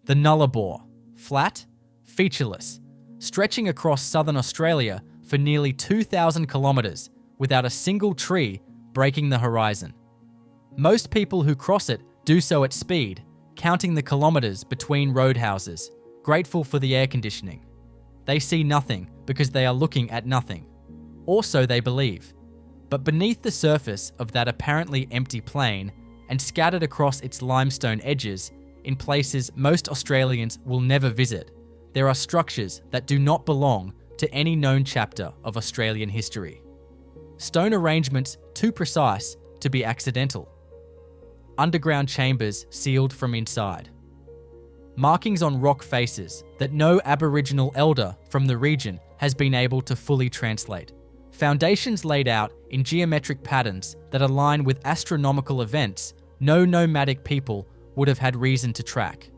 The Nullarbor, flat, featureless, stretching across southern Australia for nearly 2,000 kilometres without a single tree breaking the horizon. Most people who cross it do so at speed, counting the kilometres between roadhouses, grateful for the air conditioning. They see nothing because they are looking at nothing. Or so they believe. But beneath the surface of that apparently empty plain and scattered across its limestone edges, in places most Australians will never visit, there are structures that do not belong to any known chapter of Australian history. Stone arrangements too precise to be accidental. Underground chambers sealed from inside. Markings on rock faces that no Aboriginal elder from the region has been able to fully translate. Foundations laid out in geometric patterns that align with astronomical events no nomadic people would have had reason to track.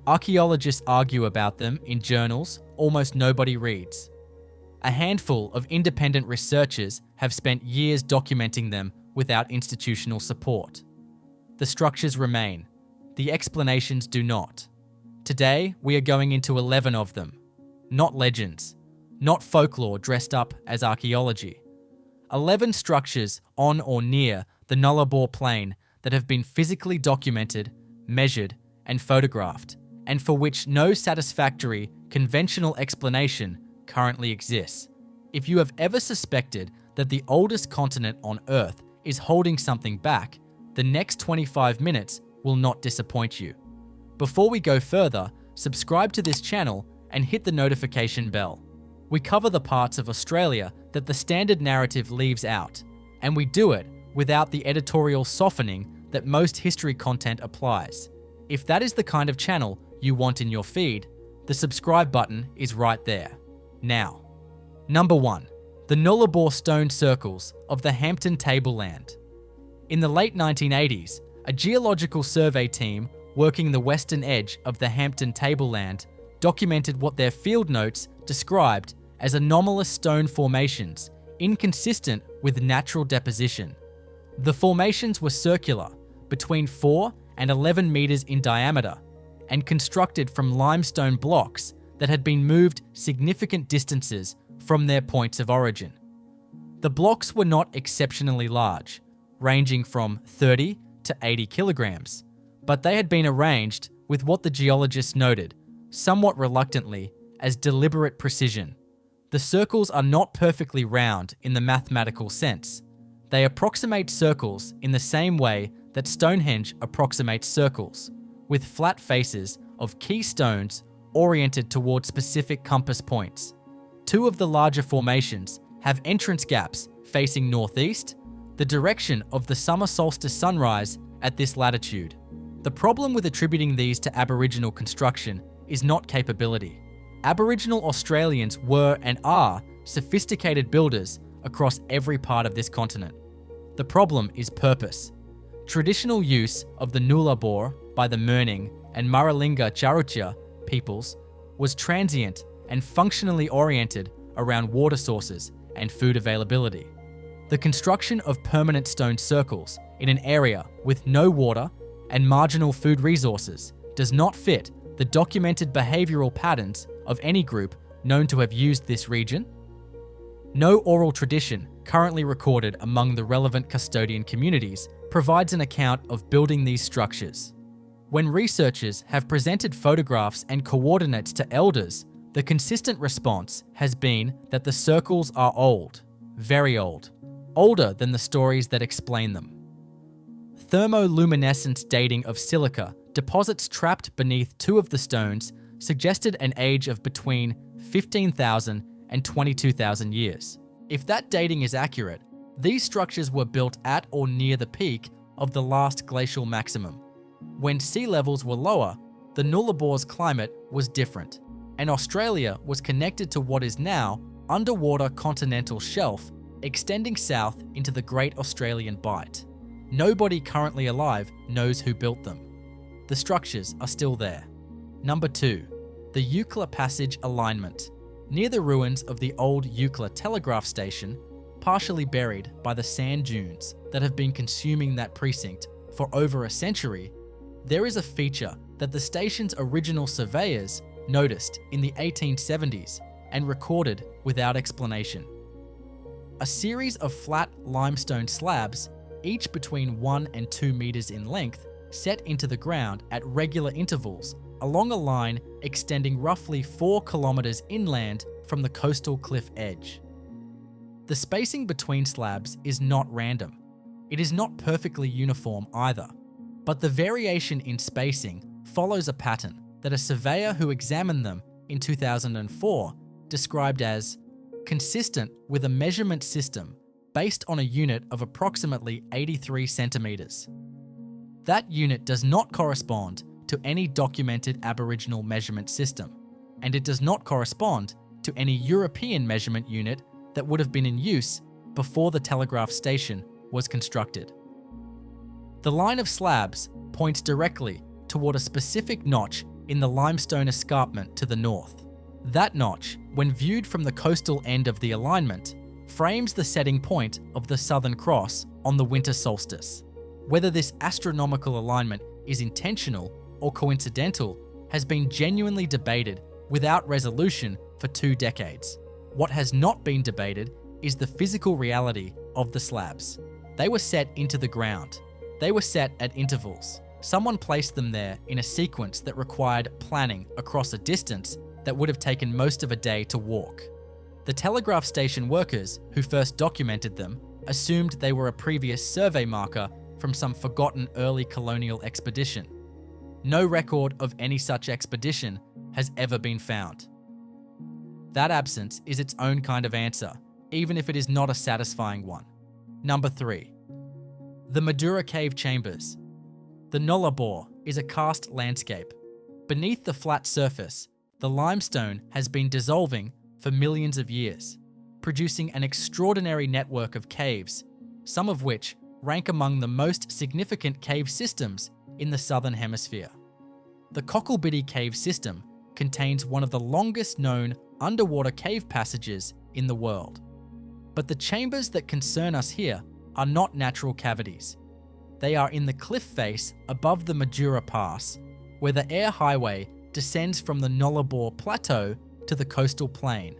Archaeologists argue about them in journals almost nobody reads. A handful of independent researchers have spent years documenting them without institutional support. The structures remain. The explanations do not. Today, we are going into 11 of them. Not legends. Not folklore dressed up as archaeology. 11 structures on or near the Nullarbor Plain that have been physically documented, measured, and photographed, and for which no satisfactory, conventional explanation currently exists. If you have ever suspected that the oldest continent on Earth is holding something back, the next 25 minutes will not disappoint you. Before we go further, subscribe to this channel and hit the notification bell. We cover the parts of Australia that the standard narrative leaves out, and we do it without the editorial softening that most history content applies. If that is the kind of channel you want in your feed, the subscribe button is right there. Now, number 1. The Nullarbor stone circles of the Hampton Tableland. In the late 1980s, a geological survey team working the western edge of the Hampton Tableland documented what their field notes described as anomalous stone formations inconsistent with natural deposition. The formations were circular, between 4 and 11 meters in diameter, and constructed from limestone blocks that had been moved significant distances from their points of origin. The blocks were not exceptionally large, ranging from 30 to 80 kilograms, but they had been arranged with what the geologists noted, somewhat reluctantly, as deliberate precision. The circles are not perfectly round in the mathematical sense. They approximate circles in the same way that Stonehenge approximates circles, with flat faces of key stones oriented toward specific compass points. 2 of the larger formations have entrance gaps facing northeast, the direction of the summer solstice sunrise at this latitude. The problem with attributing these to Aboriginal construction is not capability. Aboriginal Australians were and are sophisticated builders across every part of this continent. The problem is purpose. Traditional use of the Nullarbor by the Mirning and Maralinga Tjarutja peoples was transient and functionally oriented around water sources and food availability. The construction of permanent stone circles in an area with no water and marginal food resources does not fit the documented behavioral patterns of any group known to have used this region. No oral tradition currently recorded among the relevant custodian communities provides an account of building these structures. When researchers have presented photographs and coordinates to elders, the consistent response has been that the circles are old, very old, older than the stories that explain them. Thermoluminescence dating of silica deposits trapped beneath 2 of the stones suggested an age of between 15,000 and 22,000 years. If that dating is accurate, these structures were built at or near the peak of the last glacial maximum. When sea levels were lower, the Nullarbor's climate was different, and Australia was connected to what is now underwater continental shelf extending south into the Great Australian Bight. Nobody currently alive knows who built them. The structures are still there. Number 2. The Eucla Passage Alignment. Near the ruins of the old Eucla telegraph station, partially buried by the sand dunes that have been consuming that precinct for over a century, there is a feature that the station's original surveyors noticed in the 1870s and recorded without explanation. A series of flat limestone slabs, each between 1 and 2 meters in length, set into the ground at regular intervals along a line extending roughly 4 kilometers inland from the coastal cliff edge. The spacing between slabs is not random. It is not perfectly uniform either, but the variation in spacing follows a pattern that a surveyor who examined them in 2004 described as consistent with a measurement system based on a unit of approximately 83 centimeters. That unit does not correspond to any documented Aboriginal measurement system, and it does not correspond to any European measurement unit that would have been in use before the telegraph station was constructed. The line of slabs points directly toward a specific notch in the limestone escarpment to the north. That notch, when viewed from the coastal end of the alignment, frames the setting point of the Southern Cross on the winter solstice. Whether this astronomical alignment is intentional or coincidental has been genuinely debated without resolution for 2 decades. What has not been debated is the physical reality of the slabs. They were set into the ground. They were set at intervals. Someone placed them there in a sequence that required planning across a distance that would have taken most of a day to walk. The telegraph station workers who first documented them assumed they were a previous survey marker from some forgotten early colonial expedition. No record of any such expedition has ever been found. That absence is its own kind of answer, even if it is not a satisfying one. Number 3. The Madura cave chambers. The Nullarbor is a karst landscape. Beneath the flat surface, the limestone has been dissolving for millions of years, producing an extraordinary network of caves, some of which rank among the most significant cave systems in the southern hemisphere. The Koonalda cave system contains one of the longest known underwater cave passages in the world. But the chambers that concern us here are not natural cavities. They are in the cliff face above the Madura Pass, where the Eyre Highway descends from the Nullarbor Plateau to the coastal plain.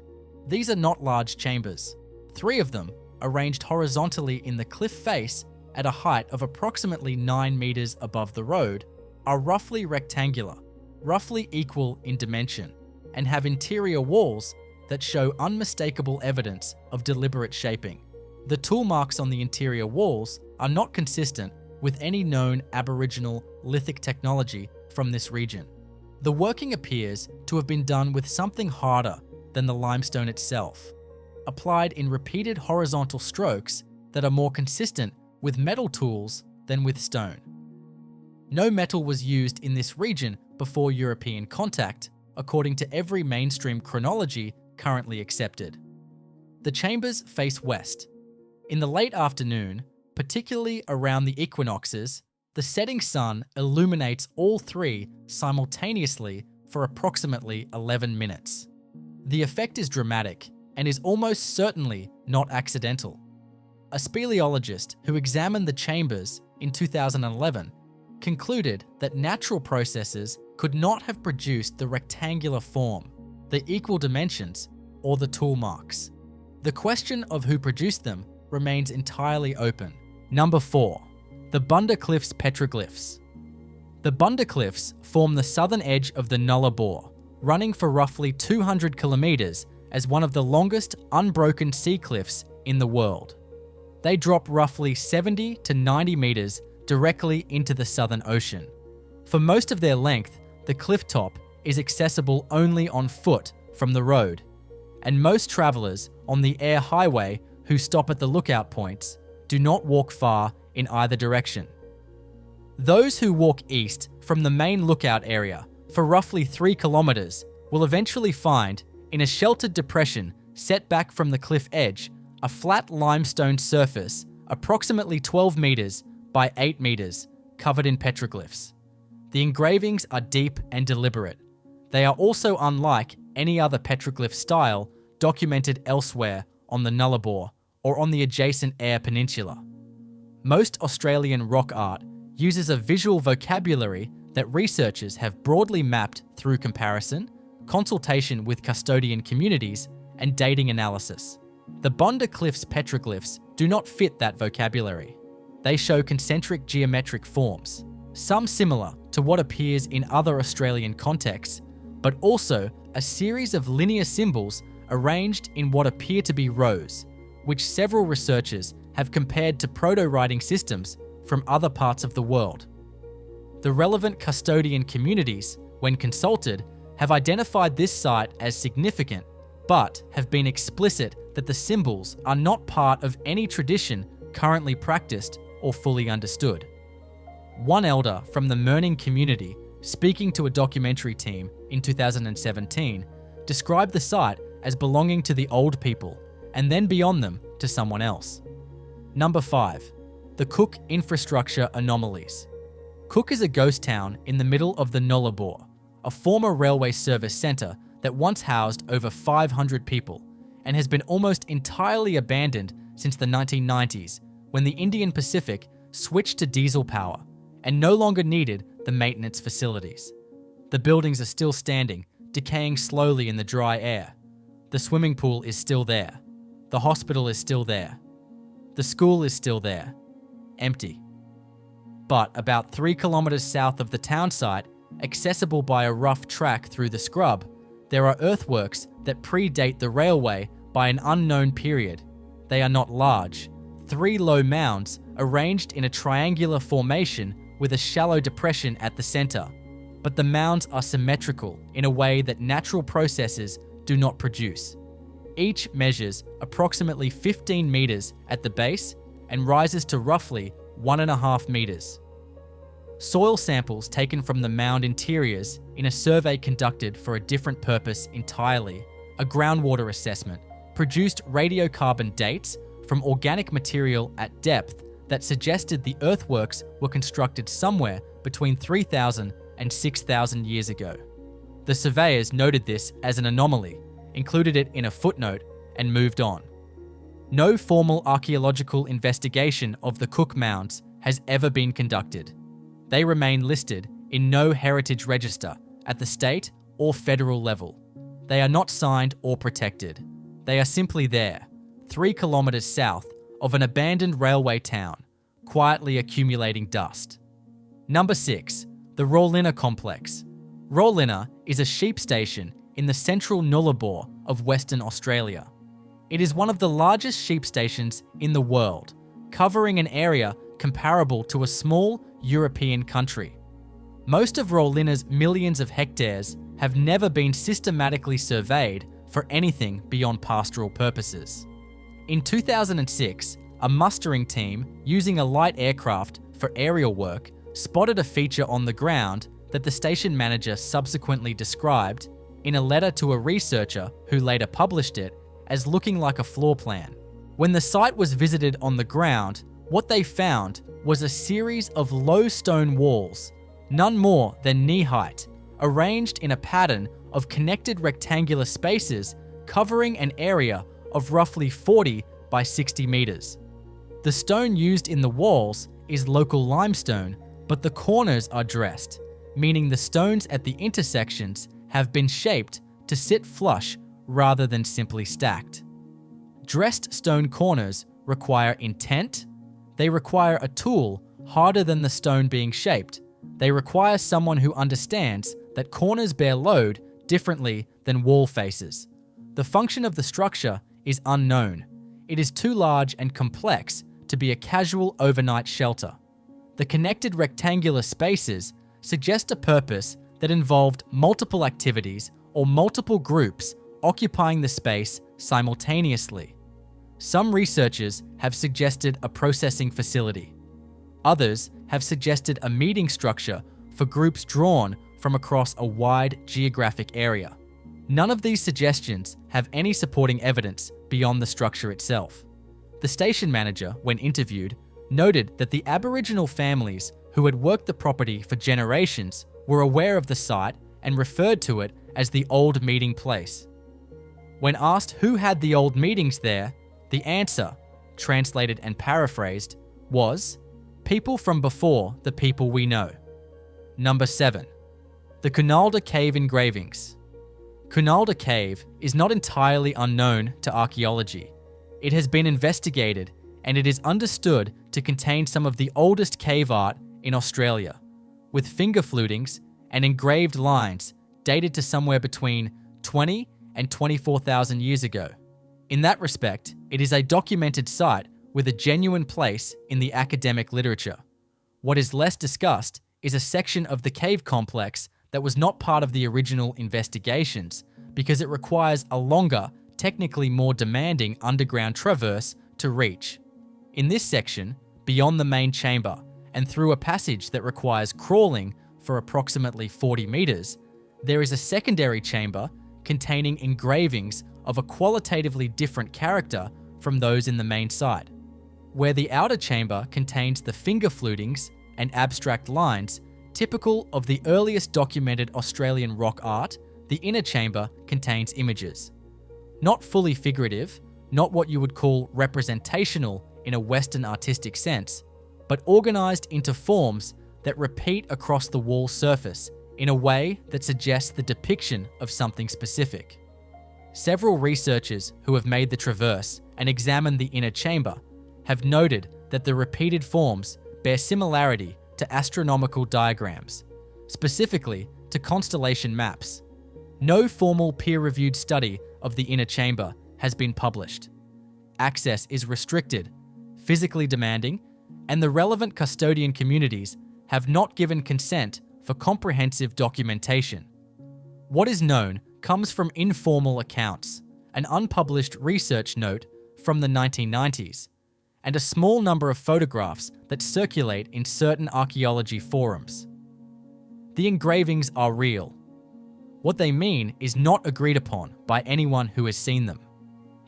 These are not large chambers. 3 of them, arranged horizontally in the cliff face at a height of approximately 9 meters above the road, are roughly rectangular, roughly equal in dimension, and have interior walls that show unmistakable evidence of deliberate shaping. The tool marks on the interior walls are not consistent with any known Aboriginal lithic technology from this region. The working appears to have been done with something harder than the limestone itself, applied in repeated horizontal strokes that are more consistent with metal tools than with stone. No metal was used in this region before European contact, according to every mainstream chronology currently accepted. The chambers face west. In the late afternoon, particularly around the equinoxes, the setting sun illuminates all 3 simultaneously for approximately 11 minutes. The effect is dramatic and is almost certainly not accidental. A speleologist who examined the chambers in 2011 concluded that natural processes could not have produced the rectangular form, the equal dimensions, or the tool marks. The question of who produced them remains entirely open. Number 4. The Bunda Cliffs petroglyphs. The Bunda Cliffs form the southern edge of the Nullarbor, running for roughly 200 kilometers as one of the longest unbroken sea cliffs in the world. They drop roughly 70 to 90 meters directly into the Southern Ocean. For most of their length, the cliff top is accessible only on foot from the road, and most travelers on the Eyre Highway who stop at the lookout points do not walk far in either direction. Those who walk east from the main lookout area for roughly 3 kilometers will eventually find, in a sheltered depression set back from the cliff edge, a flat limestone surface approximately 12 meters by 8 meters covered in petroglyphs. The engravings are deep and deliberate. They are also unlike any other petroglyph style documented elsewhere on the Nullarbor or on the adjacent Eyre Peninsula. Most Australian rock art uses a visual vocabulary that researchers have broadly mapped through comparison, consultation with custodian communities, and dating analysis. The Bunda Cliffs petroglyphs do not fit that vocabulary. They show concentric geometric forms, some similar to what appears in other Australian contexts, but also a series of linear symbols arranged in what appear to be rows, which several researchers have compared to proto-writing systems from other parts of the world. The relevant custodian communities, when consulted, have identified this site as significant, but have been explicit that the symbols are not part of any tradition currently practiced or fully understood. One elder from the Murning community, speaking to a documentary team in 2017, described the site as belonging to the old people and then beyond them to someone else. Number 5. The Cook Infrastructure Anomalies. Cook is a ghost town in the middle of the Nullarbor, a former railway service centre that once housed over 500 people and has been almost entirely abandoned since the 1990s when the Indian Pacific switched to diesel power and no longer needed the maintenance facilities. The buildings are still standing, decaying slowly in the dry air. The swimming pool is still there. The hospital is still there. The school is still there. Empty. But about 3 kilometres south of the town site, accessible by a rough track through the scrub, there are earthworks that predate the railway by an unknown period. They are not large. 3 low mounds arranged in a triangular formation with a shallow depression at the centre. But the mounds are symmetrical in a way that natural processes do not produce. Each measures approximately 15 metres at the base and rises to roughly 1.5 metres. Soil samples taken from the mound interiors in a survey conducted for a different purpose entirely, a groundwater assessment, produced radiocarbon dates from organic material at depth that suggested the earthworks were constructed somewhere between 3,000 and 6,000 years ago. The surveyors noted this as an anomaly, included it in a footnote, and moved on. No formal archaeological investigation of the Cook Mounds has ever been conducted. They remain listed in no heritage register at the state or federal level. They are not signed or protected. They are simply there, 3 kilometres south of an abandoned railway town, quietly accumulating dust. Number 6. The Rawlinna Complex. Rawlinna is a sheep station in the central Nullarbor of Western Australia. It is one of the largest sheep stations in the world, covering an area comparable to a small European country. Most of Rawlinna's millions of hectares have never been systematically surveyed for anything beyond pastoral purposes. In 2006, a mustering team using a light aircraft for aerial work spotted a feature on the ground that the station manager subsequently described in a letter to a researcher who later published it as looking like a floor plan. When the site was visited on the ground, what they found was a series of low stone walls, none more than knee height, arranged in a pattern of connected rectangular spaces covering an area of roughly 40 by 60 meters. The stone used in the walls is local limestone, but the corners are dressed, meaning the stones at the intersections have been shaped to sit flush rather than simply stacked. Dressed stone corners require intent. They require a tool harder than the stone being shaped. They require someone who understands that corners bear load differently than wall faces. The function of the structure is unknown. It is too large and complex to be a casual overnight shelter. The connected rectangular spaces suggest a purpose that involved multiple activities or multiple groups occupying the space simultaneously. Some researchers have suggested a processing facility. Others have suggested a meeting structure for groups drawn from across a wide geographic area. None of these suggestions have any supporting evidence beyond the structure itself. The station manager, when interviewed, noted that the Aboriginal families who had worked the property for generations were aware of the site and referred to it as the old meeting place. When asked who had the old meetings there, the answer, translated and paraphrased, was, "People from before the people we know." Number 7. The Koonalda Cave engravings. Koonalda Cave is not entirely unknown to archaeology. It has been investigated and it is understood to contain some of the oldest cave art in Australia, with finger flutings and engraved lines dated to somewhere between 20 and 24,000 years ago. In that respect, it is a documented site with a genuine place in the academic literature. What is less discussed is a section of the cave complex that was not part of the original investigations because it requires a longer, technically more demanding underground traverse to reach. In this section, beyond the main chamber and through a passage that requires crawling for approximately 40 meters, there is a secondary chamber containing engravings of a qualitatively different character from those in the main site. Where the outer chamber contains the finger flutings and abstract lines typical of the earliest documented Australian rock art, the inner chamber contains images. Not fully figurative, not what you would call representational in a Western artistic sense, but organised into forms that repeat across the wall surface in a way that suggests the depiction of something specific. Several researchers who have made the traverse and examined the inner chamber have noted that the repeated forms bear similarity to astronomical diagrams, specifically to constellation maps. No formal peer-reviewed study of the inner chamber has been published. Access is restricted, physically demanding, and the relevant custodian communities have not given consent for comprehensive documentation. What is known comes from informal accounts, an unpublished research note from the 1990s, and a small number of photographs that circulate in certain archaeology forums. The engravings are real. What they mean is not agreed upon by anyone who has seen them.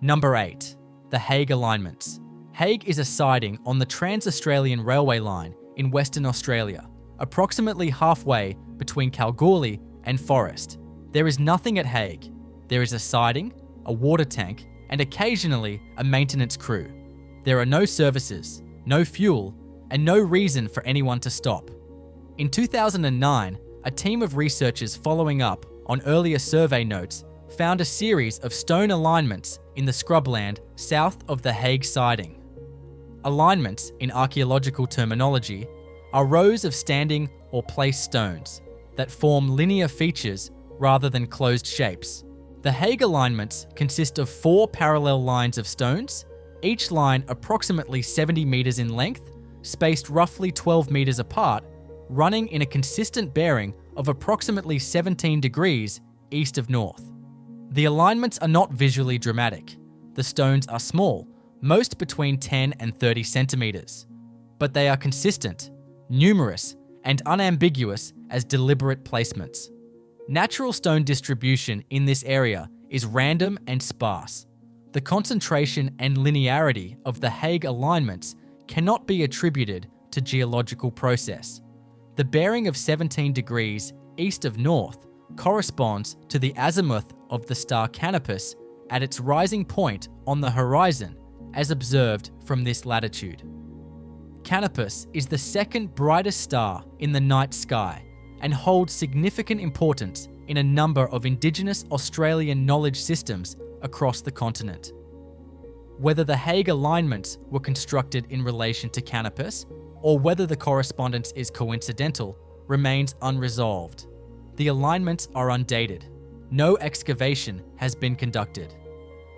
Number 8. The Haig alignments. Haig is a siding on the Trans-Australian Railway line in Western Australia, approximately halfway between Kalgoorlie and Forest. There is nothing at Haig. There is a siding, a water tank, and occasionally a maintenance crew. There are no services, no fuel, and no reason for anyone to stop. In 2009, a team of researchers following up on earlier survey notes found a series of stone alignments in the scrubland south of the Haig siding. Alignments, in archaeological terminology, are rows of standing or placed stones that form linear features rather than closed shapes. The Haig alignments consist of 4 parallel lines of stones, each line approximately 70 meters in length, spaced roughly 12 meters apart, running in a consistent bearing of approximately 17 degrees east of north. The alignments are not visually dramatic. The stones are small, most between 10 and 30 centimeters, but they are consistent, numerous, and unambiguous as deliberate placements. Natural stone distribution in this area is random and sparse. The concentration and linearity of the Haig alignments cannot be attributed to geological process. The bearing of 17 degrees east of north corresponds to the azimuth of the star Canopus at its rising point on the horizon as observed from this latitude. Canopus is the second brightest star in the night sky and holds significant importance in a number of Indigenous Australian knowledge systems across the continent. Whether the Haig alignments were constructed in relation to Canopus or whether the correspondence is coincidental remains unresolved. The alignments are undated. No excavation has been conducted.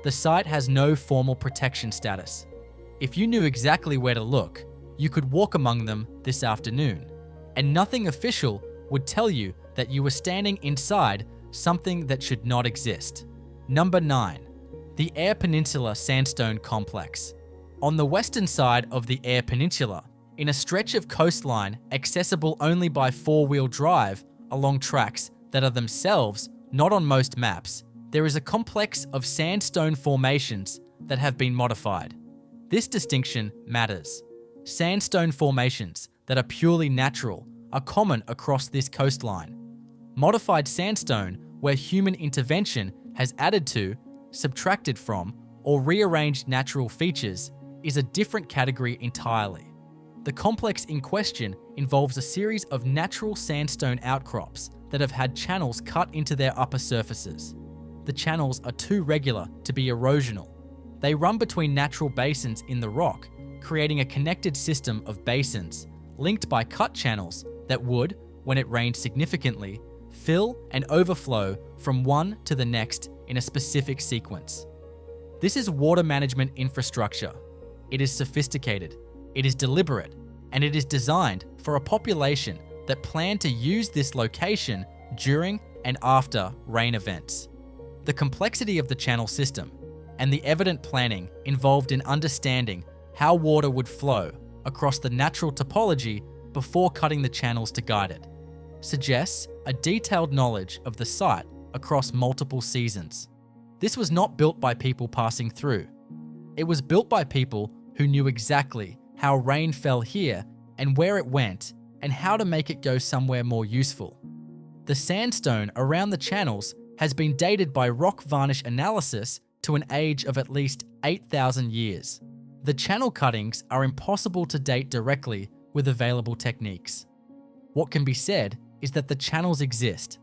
The site has no formal protection status. If you knew exactly where to look, you could walk among them this afternoon, and nothing official would tell you that you were standing inside something that should not exist. Number 9. The Eyre Peninsula Sandstone Complex. On the western side of the Eyre Peninsula, in a stretch of coastline accessible only by 4-wheel drive along tracks that are themselves not on most maps, there is a complex of sandstone formations that have been modified. This distinction matters. Sandstone formations that are purely natural are common across this coastline. Modified sandstone where human intervention has added to, subtracted from, or rearranged natural features is a different category entirely. The complex in question involves a series of natural sandstone outcrops that have had channels cut into their upper surfaces. The channels are too regular to be erosional. They run between natural basins in the rock, creating a connected system of basins linked by cut channels that would, when it rained significantly, fill and overflow from one to the next in a specific sequence. This is water management infrastructure. It is sophisticated, it is deliberate, and it is designed for a population that plan to use this location during and after rain events. The complexity of the channel system and the evident planning involved in understanding how water would flow across the natural topology before cutting the channels to guide it suggests a detailed knowledge of the site across multiple seasons. This was not built by people passing through. It was built by people who knew exactly how rain fell here and where it went and how to make it go somewhere more useful. The sandstone around the channels has been dated by rock varnish analysis to an age of at least 8,000 years. The channel cuttings are impossible to date directly with available techniques. What can be said is that the channels exist,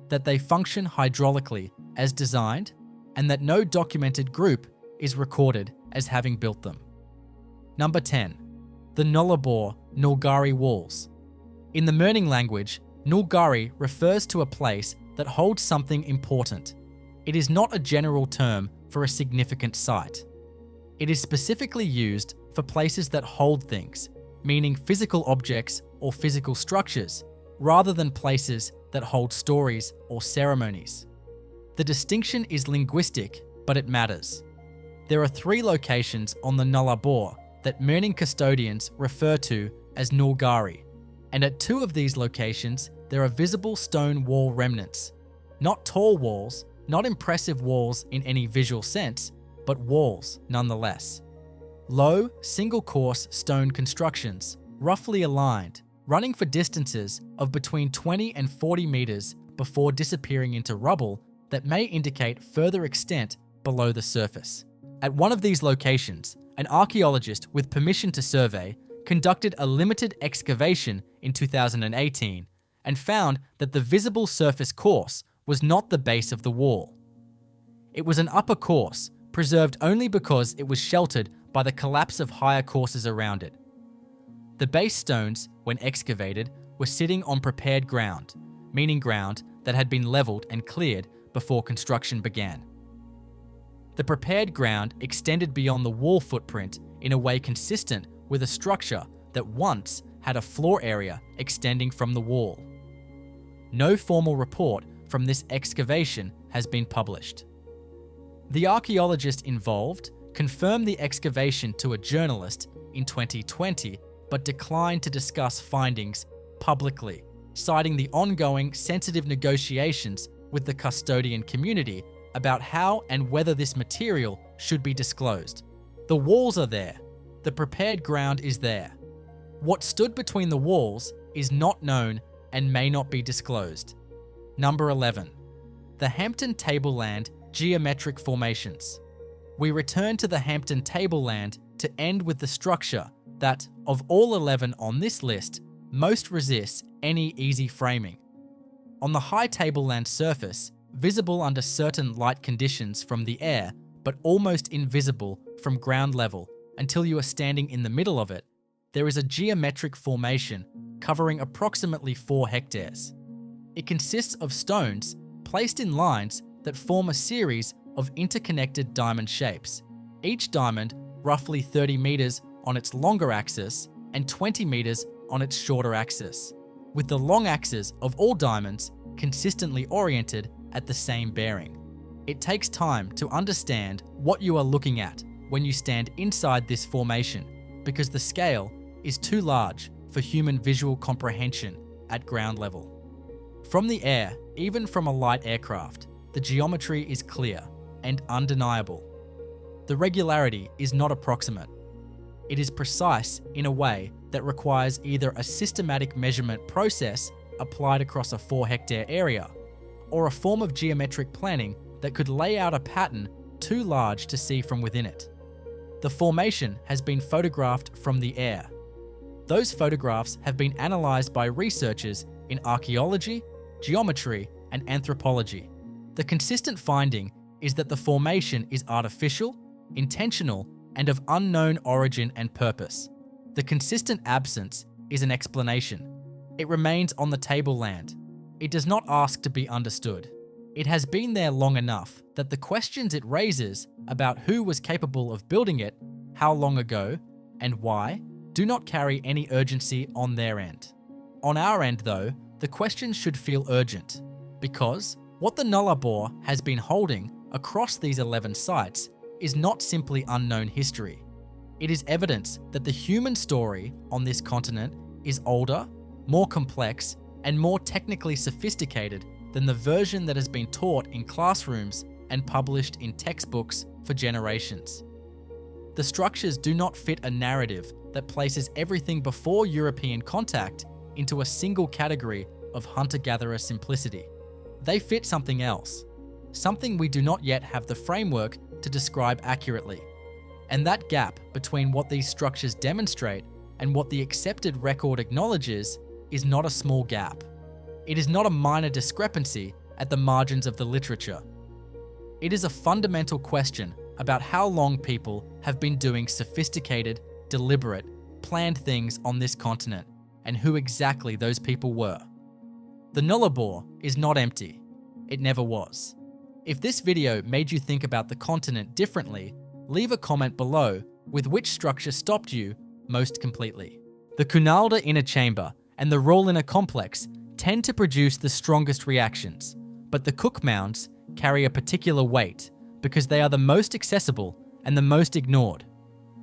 that they function hydraulically as designed, and that no documented group is recorded as having built them. Number 10. The Nullarbor Nulgarri walls. In the Mirning language, Nulgarri refers to a place that holds something important. It is not a general term for a significant site. It is specifically used for places that hold things, meaning physical objects or physical structures, rather than places that hold stories or ceremonies. The distinction is linguistic, but it matters. There are 3 locations on the Nullarbor that Mirning custodians refer to as Nulgarri, and at 2 of these locations there are visible stone wall remnants. Not tall walls, not impressive walls in any visual sense, but walls nonetheless. Low, single-course stone constructions, roughly aligned, running for distances of between 20 and 40 meters before disappearing into rubble that may indicate further extent below the surface. At one of these locations, an archaeologist with permission to survey conducted a limited excavation in 2018 and found that the visible surface course was not the base of the wall. It was an upper course, preserved only because it was sheltered by the collapse of higher courses around it. The base stones, when excavated, were sitting on prepared ground, meaning ground that had been leveled and cleared before construction began. The prepared ground extended beyond the wall footprint in a way consistent with a structure that once had a floor area extending from the wall. No formal report from this excavation has been published. The archaeologist involved confirmed the excavation to a journalist in 2020, but declined to discuss findings publicly, citing the ongoing sensitive negotiations with the custodian community about how and whether this material should be disclosed. The walls are there. The prepared ground is there. What stood between the walls is not known and may not be disclosed. Number 11. The Hampton Tableland geometric formations. We return to the Hampton Tableland to end with the structure that, of all 11 on this list, most resists any easy framing. On the high tableland surface, visible under certain light conditions from the air, but almost invisible from ground level until you are standing in the middle of it, there is a geometric formation covering approximately 4 hectares. It consists of stones placed in lines that form a series of interconnected diamond shapes, each diamond roughly 30 meters on its longer axis and 20 meters on its shorter axis, with the long axes of all diamonds consistently oriented at the same bearing. It takes time to understand what you are looking at when you stand inside this formation, because the scale is too large for human visual comprehension at ground level. From the air, even from a light aircraft, the geometry is clear and undeniable. The regularity is not approximate. It is precise in a way that requires either a systematic measurement process applied across a 4-hectare area, or a form of geometric planning that could lay out a pattern too large to see from within it. The formation has been photographed from the air. Those photographs have been analysed by researchers in archaeology, geometry, and anthropology. The consistent finding is that the formation is artificial, intentional, and of unknown origin and purpose. The consistent absence is an explanation. It remains on the tableland. It does not ask to be understood. It has been there long enough that the questions it raises about who was capable of building it, how long ago, and why, do not carry any urgency on their end. On our end, though, the questions should feel urgent, because what the Nullarbor has been holding across these 11 sites is not simply unknown history. It is evidence that the human story on this continent is older, more complex, and more technically sophisticated than the version that has been taught in classrooms and published in textbooks for generations. The structures do not fit a narrative that places everything before European contact into a single category of hunter-gatherer simplicity. They fit something else, something we do not yet have the framework to describe accurately. And that gap between what these structures demonstrate and what the accepted record acknowledges is not a small gap. It is not a minor discrepancy at the margins of the literature. It is a fundamental question about how long people have been doing sophisticated, deliberate, planned things on this continent, and who exactly those people were. The Nullarbor is not empty. It never was. If this video made you think about the continent differently, leave a comment below with which structure stopped you most completely. The Koonalda inner chamber and the Rawlinna complex tend to produce the strongest reactions, but the Cook mounds carry a particular weight because they are the most accessible and the most ignored.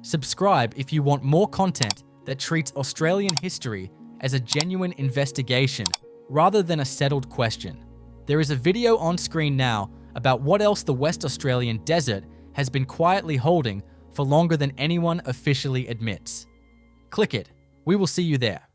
Subscribe if you want more content that treats Australian history as a genuine investigation rather than a settled question. There is a video on screen now about what else the West Australian desert has been quietly holding for longer than anyone officially admits. Click it. We will see you there.